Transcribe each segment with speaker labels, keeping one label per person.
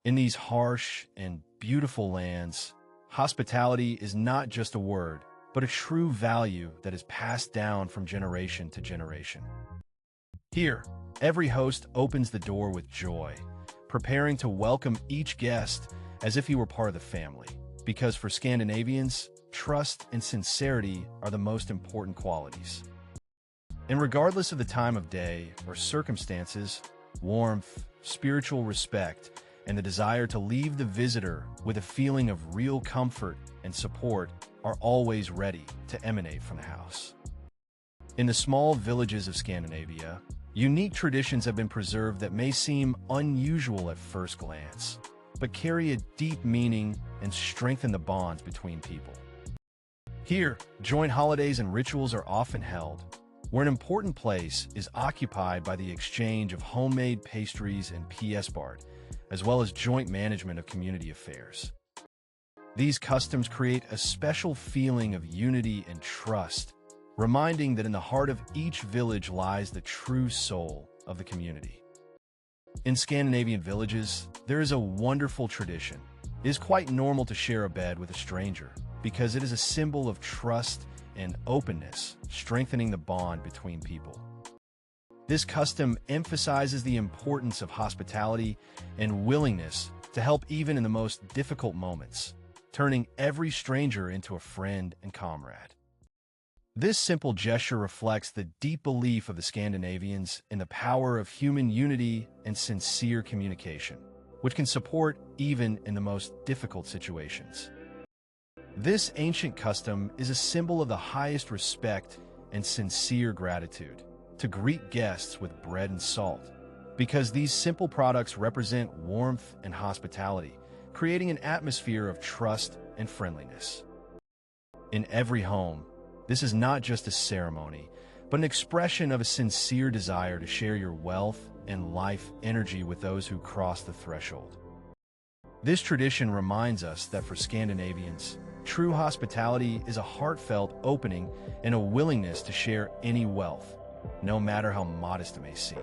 Speaker 1: In these harsh and beautiful lands, hospitality is not just a word, but a true value that is passed down from generation to generation. Here, every host opens the door with joy, preparing to welcome each guest as if he were part of the family. Because for Scandinavians, trust and sincerity are the most important qualities. And regardless of the time of day or circumstances, warmth, spiritual respect, and the desire to leave the visitor with a feeling of real comfort and support are always ready to emanate from the house. In the small villages of Scandinavia, unique traditions have been preserved that may seem unusual at first glance, but carry a deep meaning and strengthen the bonds between people. Here, joint holidays and rituals are often held, where an important place is occupied by the exchange of homemade pastries and PS-bart, as well as joint management of community affairs. These customs create a special feeling of unity and trust, reminding that in the heart of each village lies the true soul of the community. In Scandinavian villages, there is a wonderful tradition. It is quite normal to share a bed with a stranger because it is a symbol of trust and openness, strengthening the bond between people. This custom emphasizes the importance of hospitality and willingness to help even in the most difficult moments, turning every stranger into a friend and comrade. This simple gesture reflects the deep belief of the Scandinavians in the power of human unity and sincere communication, which can support even in the most difficult situations. This ancient custom is a symbol of the highest respect and sincere gratitude to greet guests with bread and salt, because these simple products represent warmth and hospitality, creating an atmosphere of trust and friendliness. In every home, this is not just a ceremony, but an expression of a sincere desire to share your wealth and life energy with those who cross the threshold. This tradition reminds us that for Scandinavians, true hospitality is a heartfelt opening and a willingness to share any wealth, no matter how modest it may seem.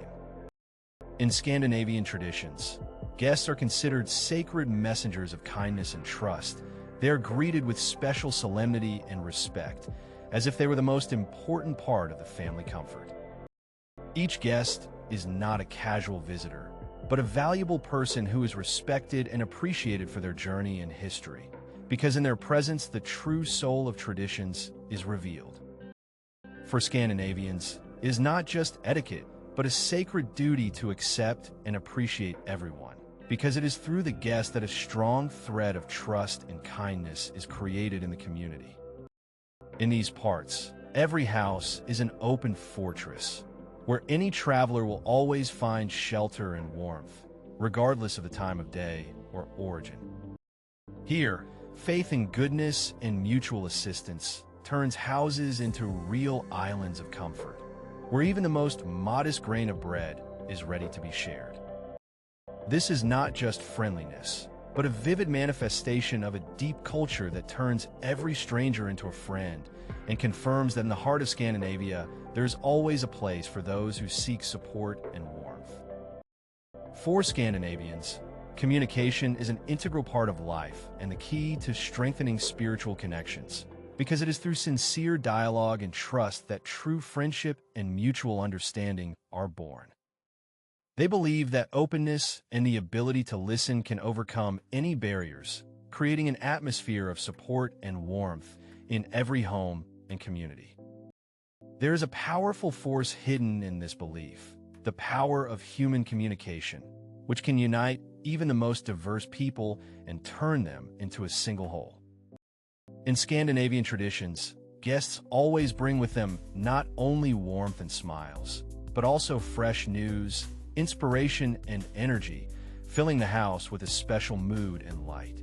Speaker 1: In Scandinavian traditions, guests are considered sacred messengers of kindness and trust. They are greeted with special solemnity and respect, as if they were the most important part of the family comfort. Each guest is not a casual visitor, but a valuable person who is respected and appreciated for their journey and history, because in their presence the true soul of traditions is revealed. For Scandinavians, it is not just etiquette, but a sacred duty to accept and appreciate everyone, because it is through the guest that a strong thread of trust and kindness is created in the community. In these parts, every house is an open fortress, where any traveler will always find shelter and warmth, regardless of the time of day or origin. Here, faith in goodness and mutual assistance turns houses into real islands of comfort, where even the most modest grain of bread is ready to be shared. This is not just friendliness, but a vivid manifestation of a deep culture that turns every stranger into a friend and confirms that in the heart of Scandinavia, there's always a place for those who seek support and warmth. For Scandinavians, communication is an integral part of life and the key to strengthening spiritual connections, because it is through sincere dialogue and trust that true friendship and mutual understanding are born. They believe that openness and the ability to listen can overcome any barriers, creating an atmosphere of support and warmth in every home and community. There is a powerful force hidden in this belief, the power of human communication, which can unite even the most diverse people and turn them into a single whole. In Scandinavian traditions, guests always bring with them not only warmth and smiles, but also fresh news, inspiration, and energy, filling the house with a special mood and light.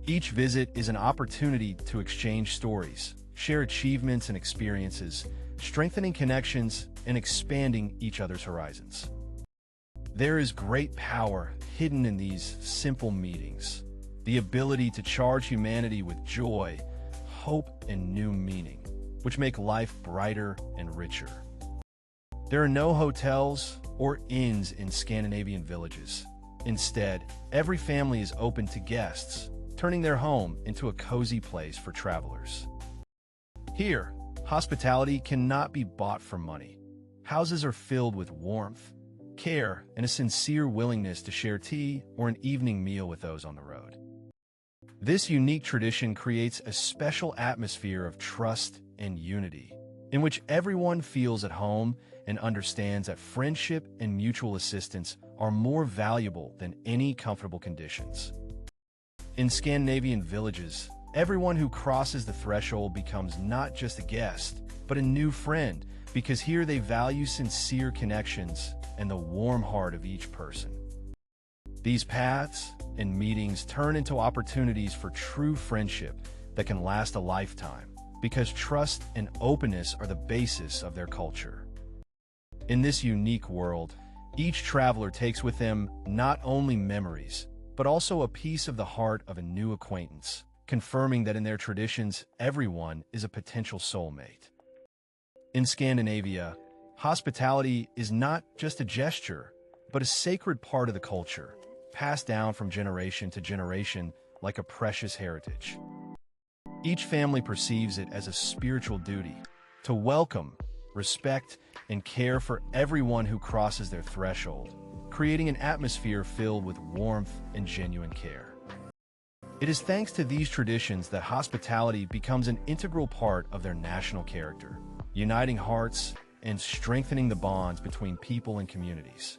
Speaker 1: Each visit is an opportunity to exchange stories, share achievements and experiences, strengthening connections and expanding each other's horizons. There is great power hidden in these simple meetings, the ability to charge humanity with joy, hope, and new meaning, which make life brighter and richer. There are no hotels or inns in Scandinavian villages. Instead, every family is open to guests, turning their home into a cozy place for travelers. Here, hospitality cannot be bought for money. Houses are filled with warmth, care, and a sincere willingness to share tea or an evening meal with those on the road. This unique tradition creates a special atmosphere of trust and unity, in which everyone feels at home and understands that friendship and mutual assistance are more valuable than any comfortable conditions. In Scandinavian villages, everyone who crosses the threshold becomes not just a guest, but a new friend, because here they value sincere connections and the warm heart of each person. These paths and meetings turn into opportunities for true friendship that can last a lifetime, because trust and openness are the basis of their culture. In this unique world, each traveler takes with them not only memories, but also a piece of the heart of a new acquaintance, confirming that in their traditions, everyone is a potential soulmate. In Scandinavia, hospitality is not just a gesture, but a sacred part of the culture, passed down from generation to generation like a precious heritage. Each family perceives it as a spiritual duty to welcome, respect, and care for everyone who crosses their threshold, creating an atmosphere filled with warmth and genuine care. It is thanks to these traditions that hospitality becomes an integral part of their national character, uniting hearts and strengthening the bonds between people and communities.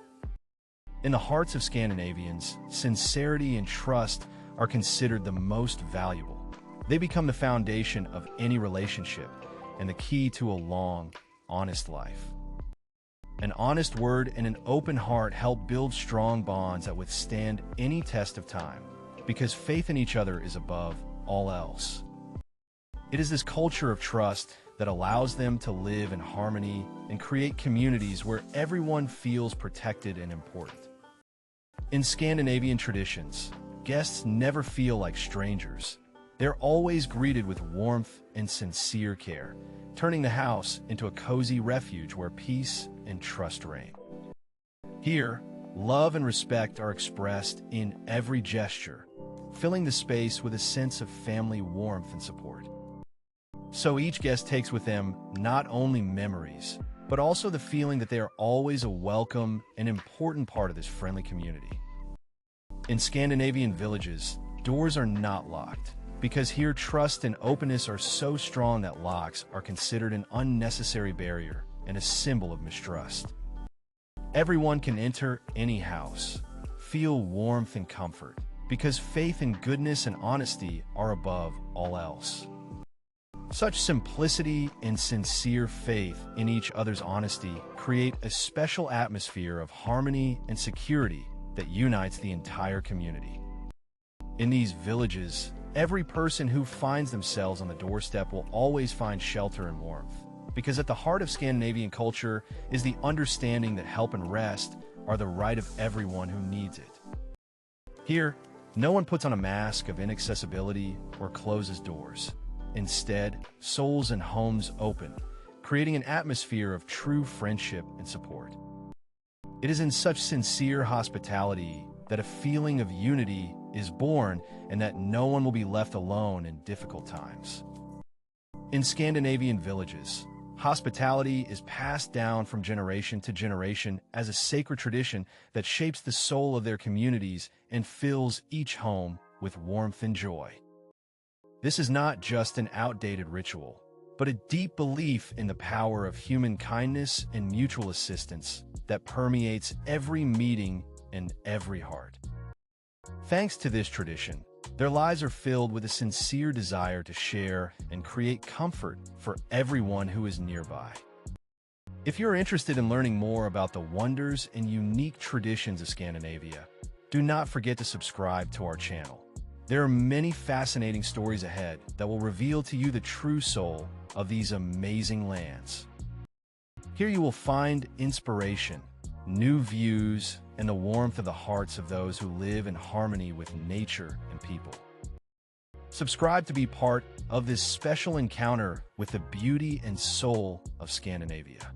Speaker 1: In the hearts of Scandinavians, sincerity and trust are considered the most valuable. They become the foundation of any relationship and the key to a long, honest life. An honest word and an open heart help build strong bonds that withstand any test of time, because faith in each other is above all else. It is this culture of trust that allows them to live in harmony and create communities where everyone feels protected and important. In Scandinavian traditions, guests never feel like strangers. They're always greeted with warmth and sincere care, turning the house into a cozy refuge where peace and trust reign. Here, love and respect are expressed in every gesture, filling the space with a sense of family warmth and support. So each guest takes with them not only memories, but also the feeling that they are always a welcome and important part of this friendly community. In Scandinavian villages, doors are not locked, because here trust and openness are so strong that locks are considered an unnecessary barrier and a symbol of mistrust. Everyone can enter any house, feel warmth and comfort, because faith in goodness and honesty are above all else. Such simplicity and sincere faith in each other's honesty create a special atmosphere of harmony and security that unites the entire community. In these villages, every person who finds themselves on the doorstep will always find shelter and warmth, because at the heart of Scandinavian culture is the understanding that help and rest are the right of everyone who needs it. Here, no one puts on a mask of inaccessibility or closes doors. Instead, souls and homes open, creating an atmosphere of true friendship and support. It is in such sincere hospitality that a feeling of unity is born and that no one will be left alone in difficult times. In Scandinavian villages, hospitality is passed down from generation to generation as a sacred tradition that shapes the soul of their communities and fills each home with warmth and joy. This is not just an outdated ritual, but a deep belief in the power of human kindness and mutual assistance that permeates every meeting and every heart. Thanks to this tradition, their lives are filled with a sincere desire to share and create comfort for everyone who is nearby. If you're interested in learning more about the wonders and unique traditions of Scandinavia, do not forget to subscribe to our channel. There are many fascinating stories ahead that will reveal to you the true soul of these amazing lands. Here you will find inspiration, new views, and the warmth of the hearts of those who live in harmony with nature and people. Subscribe to be part of this special encounter with the beauty and soul of Scandinavia.